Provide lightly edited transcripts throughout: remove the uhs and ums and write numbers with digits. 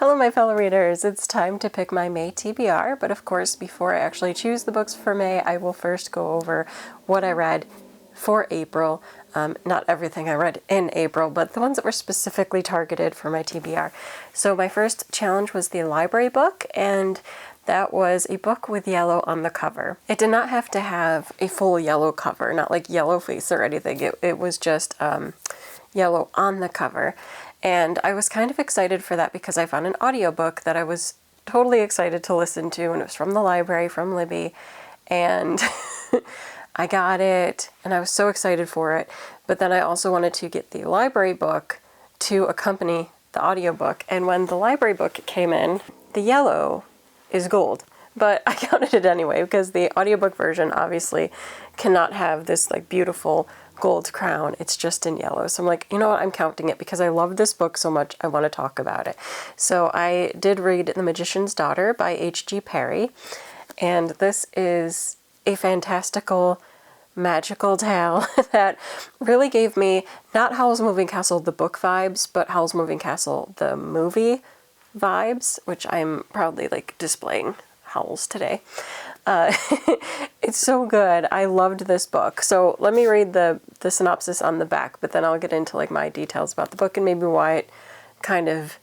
Hello, my fellow readers. It's time to pick my May TBR, but of course, before I actually choose the books for May, I will first go over what I read for April. Not everything I read in April, but the ones that were specifically targeted for my TBR. So my first challenge was the library book, and that was a book with yellow on the cover. It did not have to have a full yellow cover, not like yellow face or anything. It was just yellow on the cover. And I was kind of excited for that because I found an audiobook that I was totally excited to listen to, and it was from the library, from Libby, and I got it, and I was so excited for it. But then I also wanted to get the library book to accompany the audiobook, and when the library book came in, the yellow is gold. But I counted it anyway because the audiobook version obviously cannot have this like beautiful gold crown. It's just in yellow. So I'm like, you know what? I'm counting it because I love this book so much. I want to talk about it. So I did read The Magician's Daughter by H.G. Perry. And this is a fantastical, magical tale that really gave me not Howl's Moving Castle, the book vibes, but Howl's Moving Castle, the movie vibes, which I'm proudly like displaying Howl's today. It's so good. I loved this book. So let me read the synopsis on the back, but then I'll get into like my details about the book and maybe why it kind of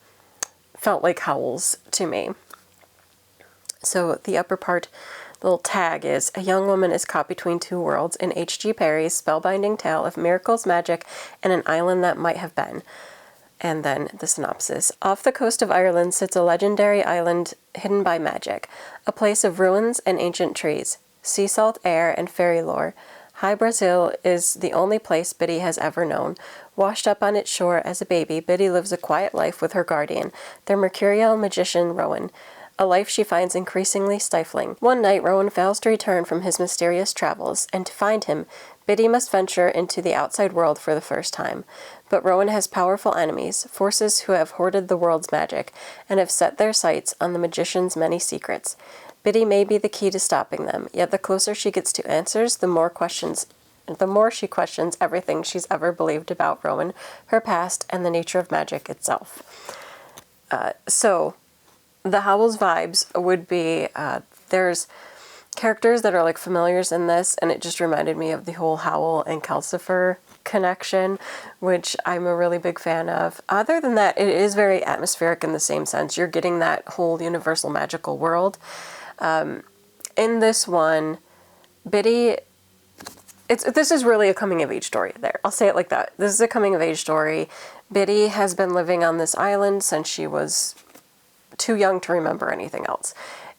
felt like Howl's to me. So the upper part, the little tag is, a young woman is caught between two worlds in H.G. Perry's spellbinding tale of miracles, magic, and an island that might have been. And then the synopsis. Off the coast of Ireland sits a legendary island hidden by magic, a place of ruins and ancient trees, sea salt air and fairy lore. High Brazil is the only place Biddy has ever known. Washed up on its shore as a baby, Biddy lives a quiet life with her guardian, the mercurial magician Rowan, a life she finds increasingly stifling. One night, Rowan fails to return from his mysterious travels, and to find him, Biddy must venture into the outside world for the first time. But Rowan has powerful enemies, forces who have hoarded the world's magic, and have set their sights on the magician's many secrets. Biddy may be the key to stopping them, yet the closer she gets to answers, the more she questions everything she's ever believed about Rowan, her past, and the nature of magic itself. So the Howl's vibes would be, there's characters that are like familiars in this, and it just reminded me of the whole Howl and Calcifer connection, which I'm a really big fan of. Other than that, it is very atmospheric in the same sense. You're getting that whole universal magical world. In this one, Biddy, this is really a coming-of-age story there. I'll say it like that. This is a coming-of-age story. Biddy has been living on this island since she was too young to remember anything else.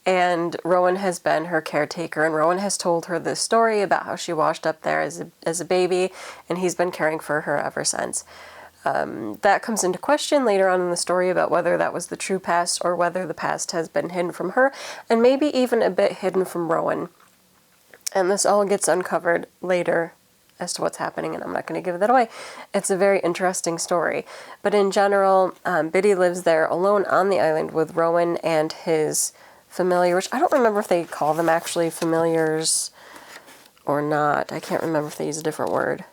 And Rowan has been her caretaker, and Rowan has told her this story about how she washed up there as a baby, and he's been caring for her ever since. That comes into question later on in the story about whether that was the true past or whether the past has been hidden from her, and maybe even a bit hidden from Rowan. And this all gets uncovered later as to what's happening, and I'm not going to give that away. It's a very interesting story. But in general, Biddy lives there alone on the island with Rowan and his familiar, which I don't remember if they call them actually familiars or not. I can't remember if they use a different word.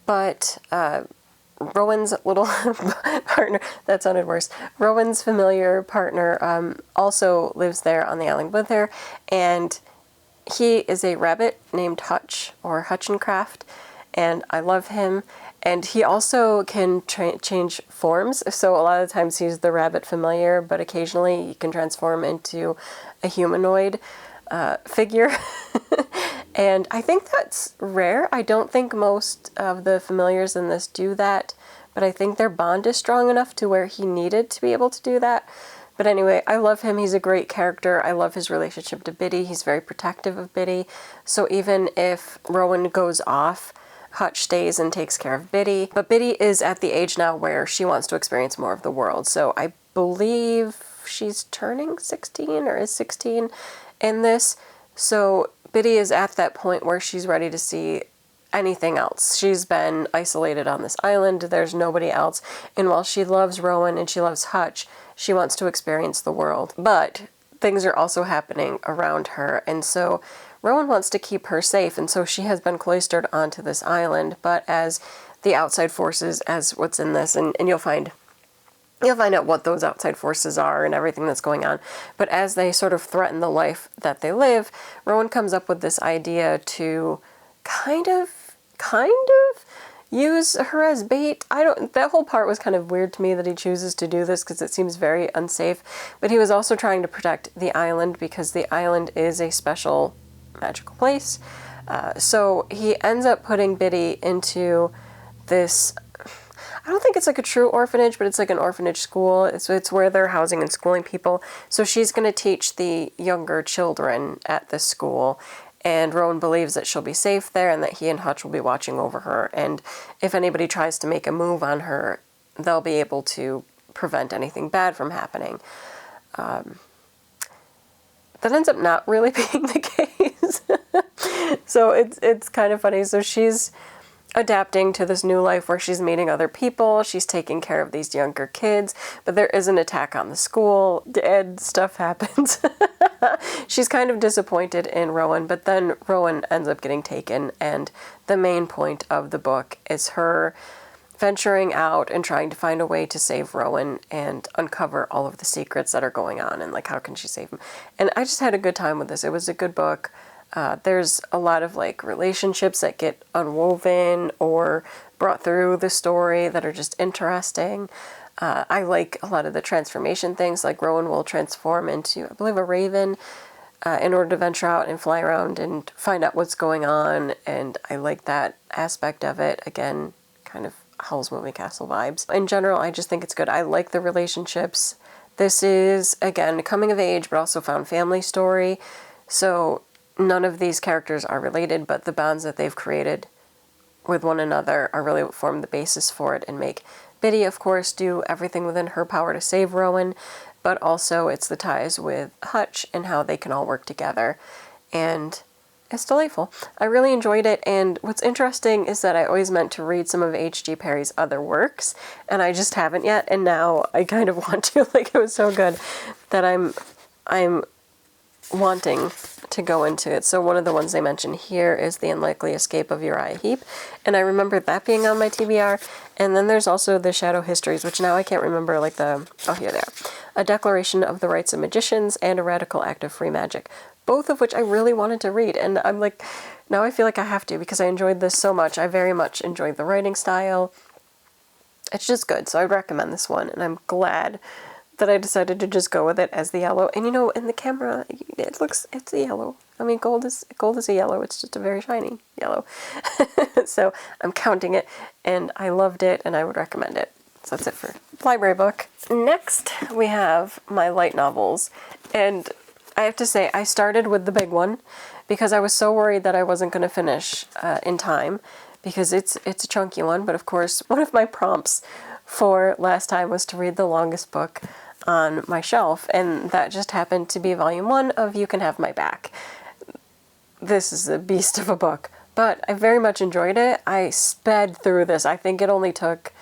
But Rowan's little partner, that sounded worse. Rowan's familiar partner also lives there on the island with her, and he is a rabbit named Hutch, or Hutchencraft, and I love him. And he also can change forms, so a lot of times he's the rabbit familiar, but occasionally he can transform into a humanoid figure. And I think that's rare. I don't think most of the familiars in this do that, but I think their bond is strong enough to where he needed to be able to do that. But anyway, I love him. He's a great character. I love his relationship to Biddy. He's very protective of Biddy. So even if Rowan goes off, Hutch stays and takes care of Biddy. But Biddy is at the age now where she wants to experience more of the world. So I believe she's turning 16 or is 16 in this. So Biddy is at that point where she's ready to see anything else. She's been isolated on this island. There's nobody else. And while she loves Rowan and she loves Hutch, she wants to experience the world. But things are also happening around her. And so Rowan wants to keep her safe, and so she has been cloistered onto this island, but as the outside forces, as what's in this, and you'll find You'll find out what those outside forces are and everything that's going on. But as they sort of threaten the life that they live, Rowan comes up with this idea to kind of use her as bait. That whole part was kind of weird to me, that he chooses to do this, because it seems very unsafe. But he was also trying to protect the island, because the island is a special magical place. So he ends up putting Biddy into this, I don't think it's like a true orphanage, but it's like an orphanage school. It's where they're housing and schooling people. So she's going to teach the younger children at this school. And Rowan believes that she'll be safe there, and that he and Hutch will be watching over her. And if anybody tries to make a move on her, they'll be able to prevent anything bad from happening. That ends up not really being the case. So it's kind of funny. So she's adapting to this new life where she's meeting other people, she's taking care of these younger kids, but there is an attack on the school, and stuff happens. She's kind of disappointed in Rowan, but then Rowan ends up getting taken, and the main point of the book is her venturing out and trying to find a way to save Rowan and uncover all of the secrets that are going on, and like, how can she save him? And I just had a good time with this. It was a good book. There's a lot of like relationships that get unwoven or brought through the story that are just interesting. I like a lot of the transformation things, like Rowan will transform into, I believe, a raven in order to venture out and fly around and find out what's going on. And I like that aspect of it. Again, kind of Howl's Moving Castle vibes. In general, I just think it's good. I like the relationships. This is, again, a coming of age, but also found family story. So none of these characters are related, but the bonds that they've created with one another are really what form the basis for it, and make Biddy, of course, do everything within her power to save Rowan, but also it's the ties with Hutch and how they can all work together. And it's delightful. I really enjoyed it, and what's interesting is that I always meant to read some of H.G. Perry's other works, and I just haven't yet, and now I kind of want to. Like, it was so good that I'm wanting to go into it. So one of the ones they mention here is The Unlikely Escape of Uriah Heep, and I remember that being on my TBR. And then there's also the Shadow Histories, which now I can't remember, like oh, here they are. A Declaration of the Rights of Magicians and A Radical Act of Free Magic, both of which I really wanted to read. And I'm like, now I feel like I have to, because I enjoyed this so much. I very much enjoyed the writing style. It's just good, so I recommend this one, and I'm glad that I decided to just go with it as the yellow. And you know, in the camera, it's a yellow. I mean, gold is a yellow. It's just a very shiny yellow. So I'm counting it, and I loved it, and I would recommend it. So that's it for library book. Next, we have my light novels. And I have to say, I started with the big one because I was so worried that I wasn't going to finish in time, because it's a chunky one. But of course, one of my prompts for last time was to read the longest book on my shelf, and that just happened to be volume 1 of You Can Have My Back. This is a beast of a book, but I very much enjoyed it. I sped through this. I think it only took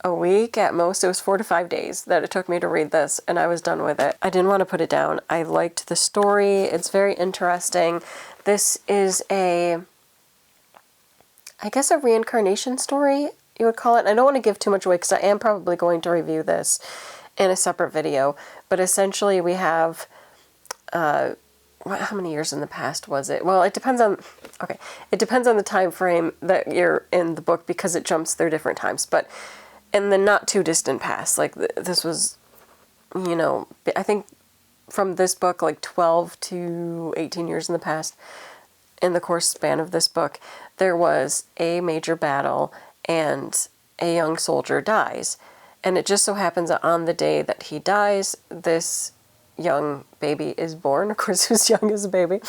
a week at most. It was 4 to 5 days that it took me to read this, and I was done with it. I didn't want to put it down. I liked the story. It's very interesting. This is I guess a reincarnation story, you would call it. I don't want to give too much away because I am probably going to review this in a separate video, but essentially we have, how many years in the past was it? Well, it depends on the time frame that you're in the book, because it jumps through different times, but in the not too distant past, like this was, you know, I think from this book, like 12 to 18 years in the past, in the course span of this book, there was a major battle and a young soldier dies. And it just so happens that on the day that he dies, this young baby is born. Of course, who's young as a baby,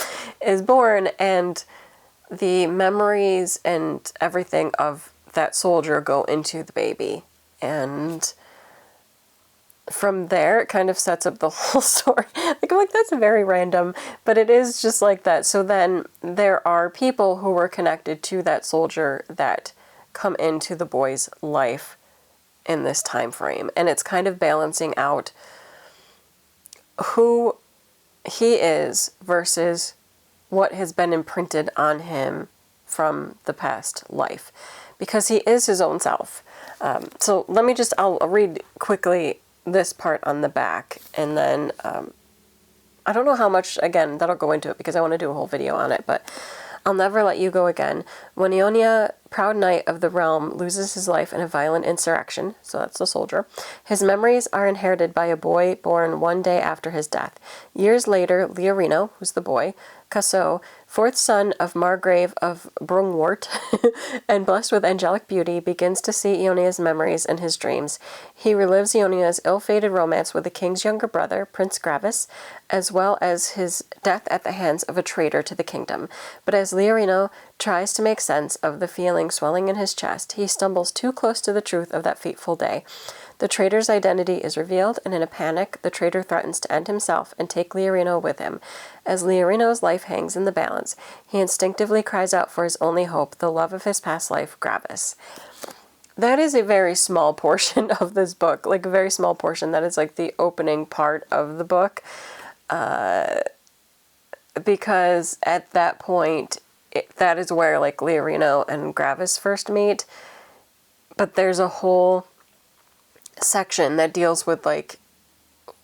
is born. And the memories and everything of that soldier go into the baby. And from there, it kind of sets up the whole story. Like, I'm like, that's very random, but it is just like that. So then there are people who were connected to that soldier that come into the boy's life in this time frame, and it's kind of balancing out who he is versus what has been imprinted on him from the past life, because he is his own self. So I'll read quickly this part on the back, and then I don't know how much, again, that'll go into it because I want to do a whole video on it, but I'll never let you go again. When Ionia, proud knight of the realm, loses his life in a violent insurrection, so that's the soldier, his memories are inherited by a boy born one day after his death. Years later, Leorino, who's the boy, Casso, fourth son of Margrave of Brungwort, and blessed with angelic beauty, begins to see Ionia's memories in his dreams. He relives Ionia's ill-fated romance with the king's younger brother, Prince Gravis, as well as his death at the hands of a traitor to the kingdom. But as Leorino tries to make sense of the feeling swelling in his chest, he stumbles too close to the truth of that fateful day. The traitor's identity is revealed, and in a panic, the traitor threatens to end himself and take Leorino with him. As Leorino's life hangs in the balance, he instinctively cries out for his only hope, the love of his past life, Gravis. That is a very small portion of this book, like a very small portion. That is like the opening part of the book, because at that point, that is where like Leorino and Gravis first meet. But there's a whole section that deals with like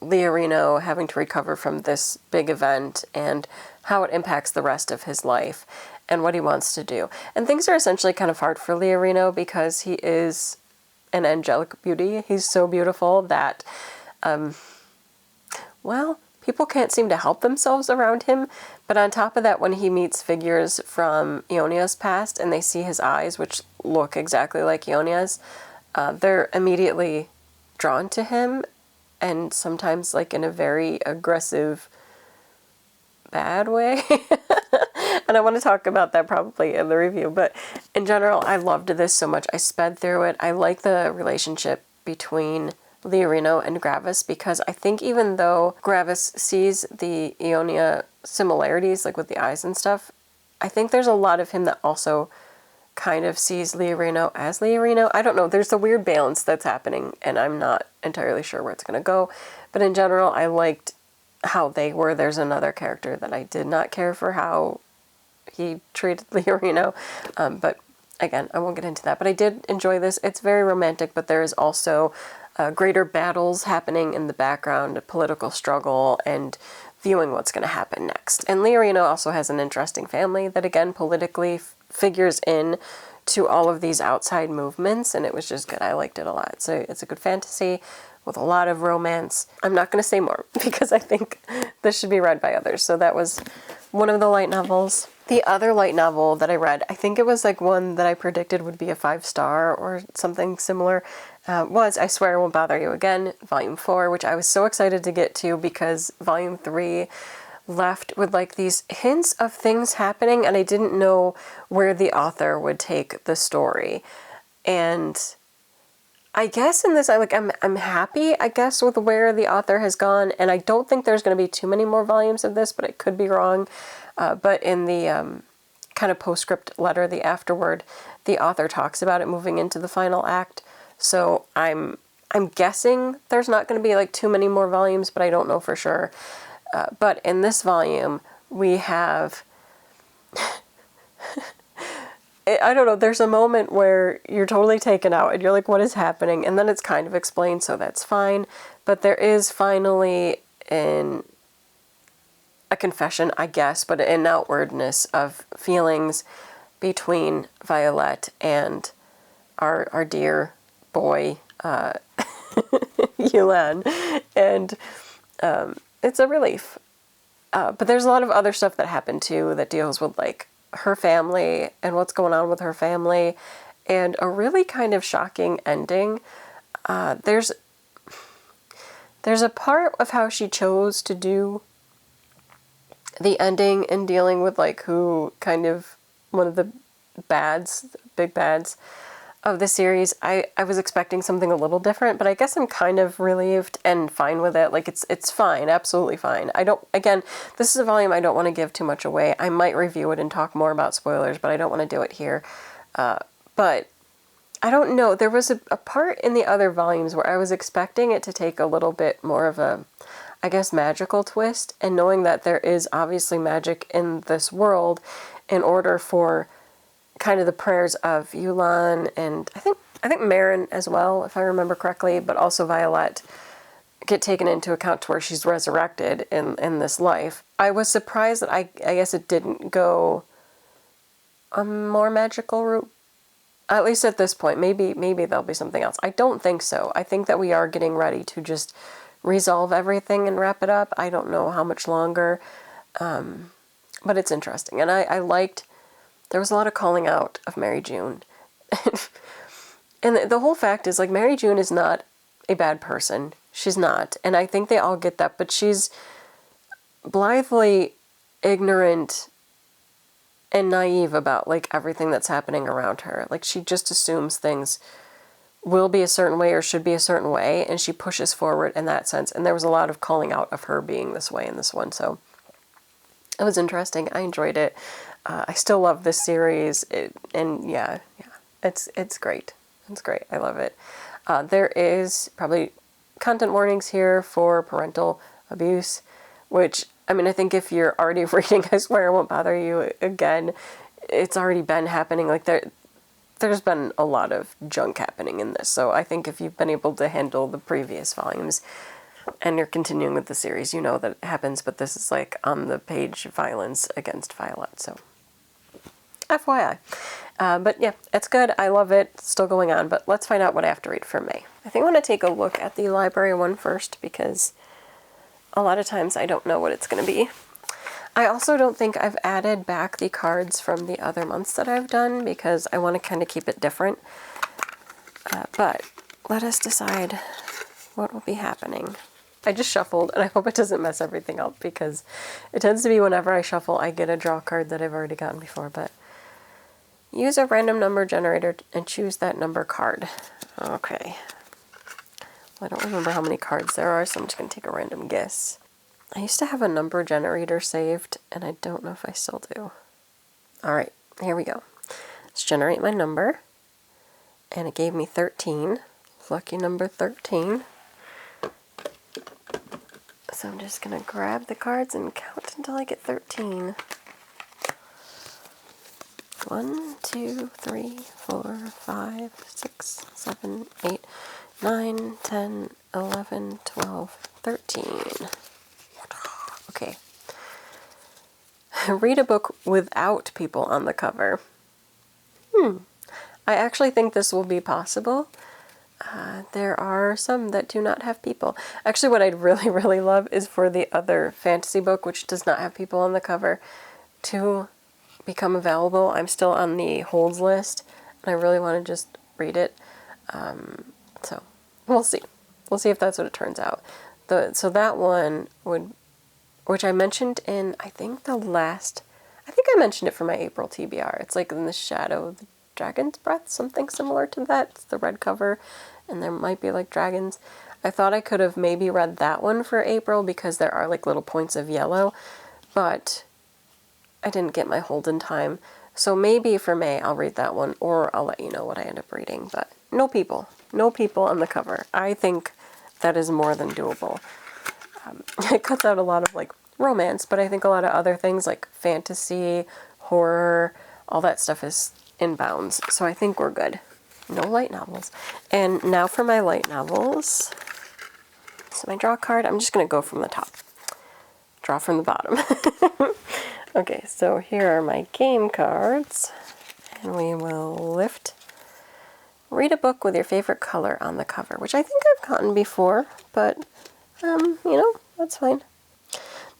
Leorino having to recover from this big event and how it impacts the rest of his life and what he wants to do. And things are essentially kind of hard for Leorino because he is an angelic beauty. He's so beautiful that, well, people can't seem to help themselves around him. But on top of that, when he meets figures from Ionia's past and they see his eyes, which look exactly like Ionia's, they're immediately drawn to him, and sometimes like in a very aggressive, bad way. And I want to talk about that probably in the review, but in general, I loved this so much. I sped through it. I like the relationship between Leorino and Gravis, because I think even though Gravis sees the Ionia similarities, like with the eyes and stuff, I think there's a lot of him that also kind of sees Leorino as Leorino. I don't know. There's a weird balance that's happening, and I'm not entirely sure where it's going to go. But in general, I liked how they were. There's another character that I did not care for how he treated Leorino. But again, I won't get into that. But I did enjoy this. It's very romantic, but there is also greater battles happening in the background, a political struggle, and viewing what's going to happen next. And Leorino also has an interesting family that, again, politically figures in to all of these outside movements, and it was just good. I liked it a lot. So it's a good fantasy with a lot of romance. I'm not going to say more because I think this should be read by others. So that was one of the light novels. The other light novel that I read, I think it was like one that I predicted would be a 5-star or something similar, was I Swear I Won't Bother You Again, Volume 4, which I was so excited to get to because Volume 3 left with like these hints of things happening, and I didn't know where the author would take the story. And I guess in this, I'm happy, I guess, with where the author has gone, and I don't think there's going to be too many more volumes of this, but I could be wrong. But in the kind of postscript letter, the afterword, the author talks about it moving into the final act. So I'm guessing there's not going to be like too many more volumes, but I don't know for sure. But in this volume, we have, I don't know, there's a moment where you're totally taken out and you're like, what is happening? And then it's kind of explained, so that's fine. But there is finally a confession, I guess, but an outwardness of feelings between Violet and our dear boy, Yulan. And it's a relief. But there's a lot of other stuff that happened too that deals with like her family and what's going on with her family, and a really kind of shocking ending. There's a part of how she chose to do the ending and dealing with like who kind of one of the big bads of the series. I was expecting something a little different, but I guess I'm kind of relieved and fine with it. Like it's fine, absolutely fine. Again, this is a volume I don't want to give too much away. I might review it and talk more about spoilers, but I don't want to do it here. But I don't know. There was a part in the other volumes where I was expecting it to take a little bit more of a, I guess, magical twist, and knowing that there is obviously magic in this world, in order for kind of the prayers of Yulan and I think Marin as well, if I remember correctly, but also Violet get taken into account to where she's resurrected in this life. I was surprised that I guess it didn't go a more magical route. At least at this point. Maybe there'll be something else. I don't think so. I think that we are getting ready to just resolve everything and wrap it up. I don't know how much longer, but it's interesting. And I liked, there was a lot of calling out of Mary June. And the whole fact is, like, Mary June is not a bad person. She's not. And I think they all get that. But she's blithely ignorant and naive about, like, everything that's happening around her. Like, she just assumes things will be a certain way or should be a certain way, and she pushes forward in that sense. And there was a lot of calling out of her being this way in this one. So it was interesting. I enjoyed it. I still love this series. And yeah, it's great. It's great. I love it. There is probably content warnings here for parental abuse, which, I mean, I think if you're already reading, I swear it won't bother you again. It's already been happening. Like, there's been a lot of junk happening in this. So I think if you've been able to handle the previous volumes and you're continuing with the series, you know that it happens, but this is like on the page violence against Violet. So FYI. But yeah, it's good. I love it. It's still going on, but let's find out what I have to read for May. I think I want to take a look at the library one first because a lot of times I don't know what it's going to be. I also don't think I've added back the cards from the other months that I've done because I want to kind of keep it different. But let us decide what will be happening. I just shuffled, and I hope it doesn't mess everything up because it tends to be whenever I shuffle, I get a draw card that I've already gotten before. But use a random number generator and choose that number card. Okay. Well, I don't remember how many cards there are, so I'm just going to take a random guess. I used to have a number generator saved, and I don't know if I still do. All right, here we go. Let's generate my number, and it gave me 13. Lucky number 13. So I'm just going to grab the cards and count until I get 13. 1, 2, 3, 4, 5, 6, 7, 8, 9, 10, 11, 12, 13. Okay. Read a book without people on the cover. I actually think this will be possible. There are some that do not have people. Actually, what I'd really, really love is for the other fantasy book, which does not have people on the cover, to become available. I'm still on the holds list, and I really want to just read it. So we'll see. We'll see if that's what it turns out. So that one would, which I mentioned in, I think I mentioned it for my April TBR. It's like In the Shadow of the Dragon's Breath, something similar to that. It's the red cover, and there might be like dragons. I thought I could have maybe read that one for April because there are like little points of yellow, but I didn't get my hold in time. So maybe for May I'll read that one, or I'll let you know what I end up reading. But no people on the cover. I think that is more than doable. It cuts out a lot of like romance, but I think a lot of other things like fantasy, horror, all that stuff is in bounds. So I think we're good. No light novels. And now for my light novels. So my draw card, I'm just going to go from the top. Draw from the bottom. Okay, so here are my game cards. And we will lift. Read a book with your favorite color on the cover, which I think I've gotten before, but, that's fine.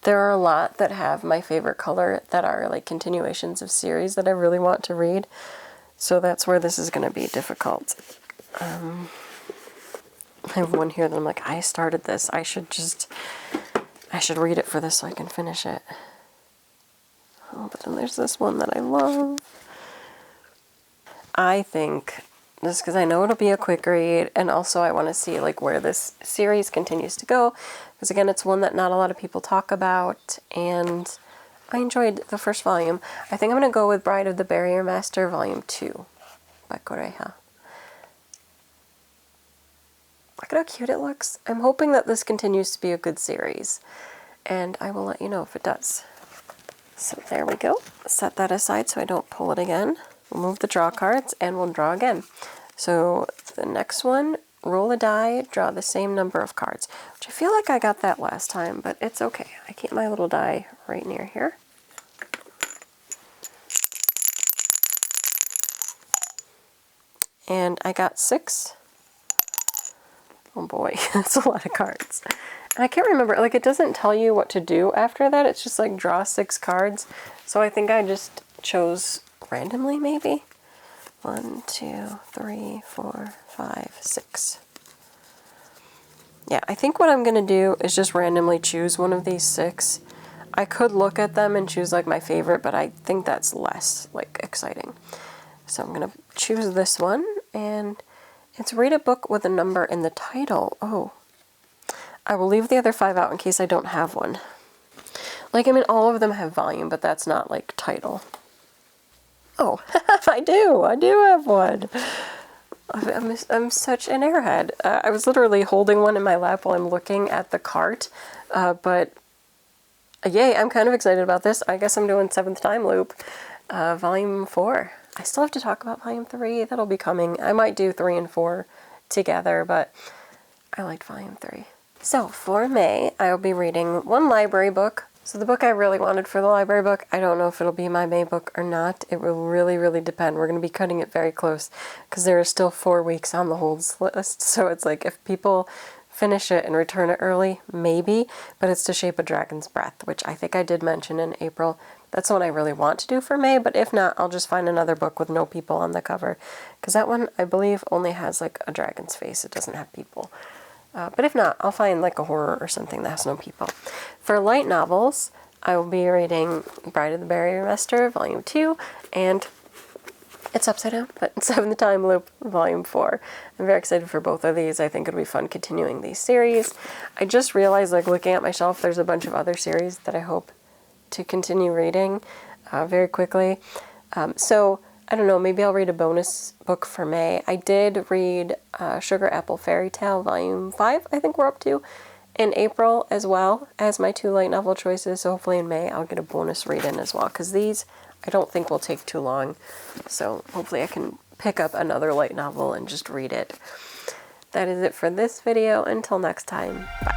There are a lot that have my favorite color that are like continuations of series that I really want to read. So that's where this is going to be difficult. I have one here that I'm like, I started this. I should read it for this so I can finish it. Oh, but then there's this one that I love. I think, just because I know it'll be a quick read, and also I want to see like where this series continues to go. Because again, it's one that not a lot of people talk about, and I enjoyed the first volume. I think I'm going to go with Bride of the Barrier Master, Volume 2 by Correja. Look at how cute it looks. I'm hoping that this continues to be a good series, and I will let you know if it does. So there we go. Set that aside so I don't pull it again. We'll move the draw cards and we'll draw again. So the next one, roll a die, draw the same number of cards, which I feel like I got that last time, but it's okay. I keep my little die right near here. And I got 6. Oh boy, that's a lot of cards. And I can't remember, like it doesn't tell you what to do after that. It's just like draw 6 cards. So I think I just chose randomly maybe. 1, 2, 3, 4, 5, 6. Yeah, I think what I'm going to do is just randomly choose one of these 6. I could look at them and choose like my favorite, but I think that's less like exciting. So I'm going to choose this one, and it's read a book with a number in the title. Oh, I will leave the other 5 out in case I don't have one. Like, I mean, all of them have volume, but that's not like title. Oh, I do have one. I'm such an airhead. I was literally holding one in my lap while I'm looking at the cart, but yay, I'm kind of excited about this. I guess I'm doing 7th Time Loop, Volume 4. I still have to talk about Volume 3. That'll be coming. I might do 3 and 4 together, but I liked Volume 3. So for May, I'll be reading one library book. So the book I really wanted for the library book, I don't know if it'll be my May book or not. It will really, really depend. We're going to be cutting it very close because there are still 4 weeks on the holds list. So it's like if people finish it and return it early, maybe, but it's To Shape a Dragon's Breath, which I think I did mention in April. That's what I really want to do for May, but if not, I'll just find another book with no people on the cover because that one, I believe, only has like a dragon's face. It doesn't have people. But if not, I'll find like a horror or something that has no people. For light novels, I will be reading Bride of the Barrier Master, Volume 2, and it's upside down, but 7th Time Loop, Volume 4. I'm very excited for both of these. I think it'll be fun continuing these series. I just realized, like, looking at my shelf, there's a bunch of other series that I hope to continue reading very quickly. So I don't know, maybe I'll read a bonus book for May. I did read Sugar Apple Fairy Tale Volume 5, I think we're up to, in April as well as my 2 light novel choices. So hopefully in May I'll get a bonus read in as well, because these I don't think will take too long. So hopefully I can pick up another light novel and just read it. That is it for this video. Until next time, bye.